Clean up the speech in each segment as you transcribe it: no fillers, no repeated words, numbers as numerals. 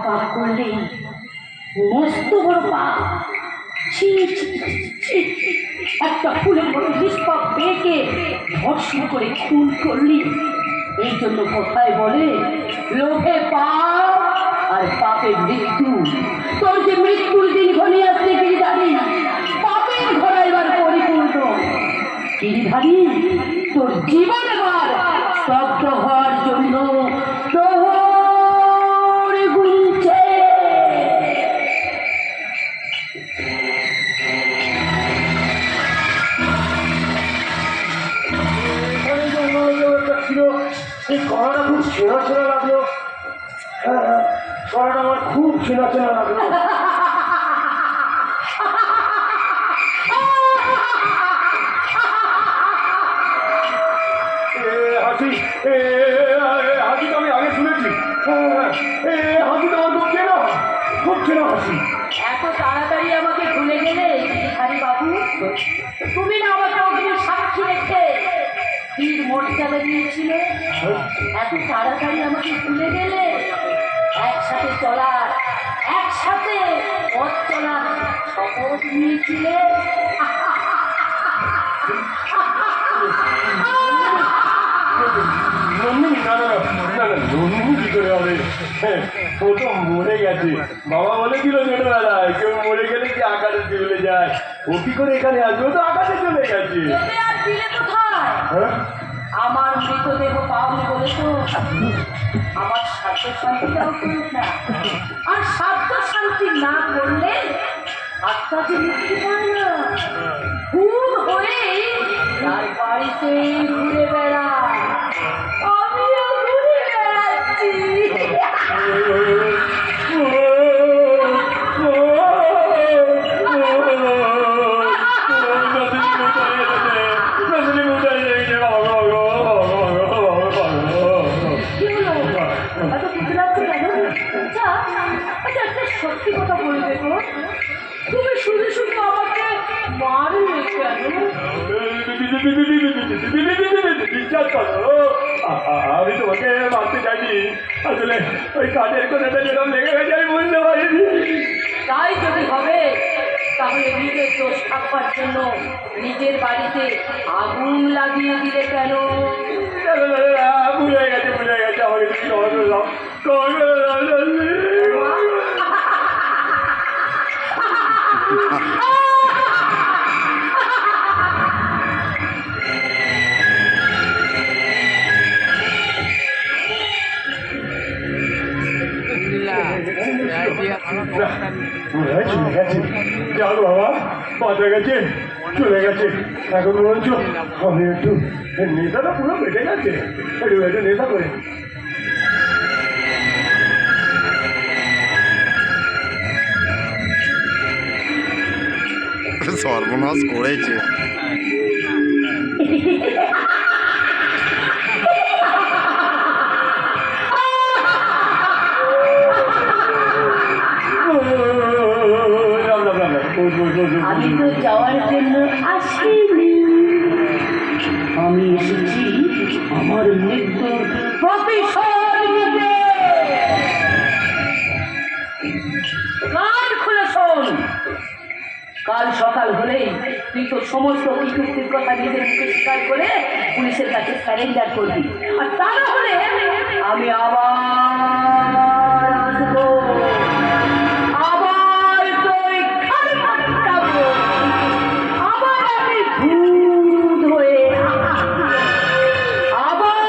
পাপ করলে মস্ত বড় পাপ। ছি, ছি, ছি, ছি। একটা ফুলের মতো নিষ্পাপ মেয়েকে ধর্ষণ করে খুন করলি। এই জন্য কথায় বলে লোভে পাপ আর পাপে মৃত্যু। তোর যে মৃত্যুর দিন ঘনিয়ে আসছে গিরিধারী, পাপের ঘোড়া এবার পরিপূর্ণ। গিরিধারী, তোর জীবন এবার স্তব্ধ হওয়ার জন্য প্রহর গুনছে। এই গলাটা খুব চেনা চেনা লাগলো। গলাটা আমার খুব চেনা চেনা লাগলো। হাসি, হাসি তো আমি আগে শুনেছি। হাসি তো আমার খুব চেনা হাসি। এত তাড়াতাড়ি আমাকে ভুলে গেলে আরে বাবু? তুমি না আমাকে অগ্নির সাক্ষী রেখে বীর মর্যাদা দিয়েছিলে, এত তাড়াতাড়ি আমাকে ভুলে গেলে? একসাথে চলার, একসাথে পথ চলার শপথ নিয়েছিলে। নন্দিনী, না না না না, নন্দিনী কি করে হবে? ও তো মরে গেছে। বাবা বলেছিল ছোটবেলায় কেউ মরে গেলে কি আকাশে চলে যায়। ও কি করে এখানে আসবে? ও তো আকাশে চলে গেছে। যেতে আর ফিরে কোথায়? আমার মৃতদেহ পাওনি বলে তো আমার স্বার্থ শান্তিটাও করুক না। আর স্বার্থ শান্তি না করলে আত্মা যে মুক্তি পায় না। ভুল হয়ে তার বাড়িতে ঘুরে বেড়ায়, আমিও ঘুরে বেড়াচ্ছি। সত্যি কথা বলবে গো, তুমি শুধু শুধু আমাকে মারলে কেন? আমি তোমাকে মারতে চাইনি, আসলে ওই কাজের কথাটা যেরকম লেগে গেছে আমি বুঝতে পারিনি। তাই যদি হবে তাহলে নিজের দোষ থাকবার জন্য নিজের বাড়িতে আগুন লাগিয়ে দিলে কেন? ভুলে গেছে আমাকে তুমি চল বাবা, বাঁচা গেছে, চলে গেছে। এখন বলছ আমি একটু নেশাটা পুরো বেটে গেছে, একটু নেশা করে। সর্বনাশ করেছে। আমি তো যাওয়ার জন্য আসিনি, আমি এসেছি আমার মৃত্যুর প্রতিশোধ নিতে। কান খুলে শোন, কাল সকাল হলেই তুই তোর সমস্ত কৃতিত্বের কথা নিজের মুখে স্বীকার করে পুলিশের কাছে স্যারেন্ডার করবি। আর তা না হলে আমি আবার আসবো, আবার তোর ঘাড় কাটবো, আবার আমি ভূত হয়ে আবার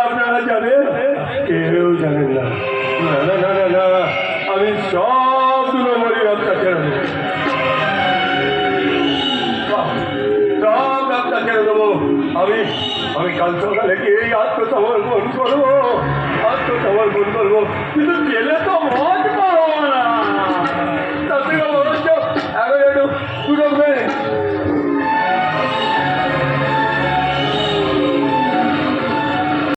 আপনারা জানেন? কেউ জানেন না। না না না না না, আমি সব দুর্মণি রাস্তা ছেড়ে দেবো, সব রাস্তা ছেড়ে দেবো। আমি কাল সকালে গিয়ে আত্মসমর্পণ করবো, কিন্তু গেলে তো মজ পাবো না। তার থেকে বরঞ্চ এখন একটু সুযোগ নেই,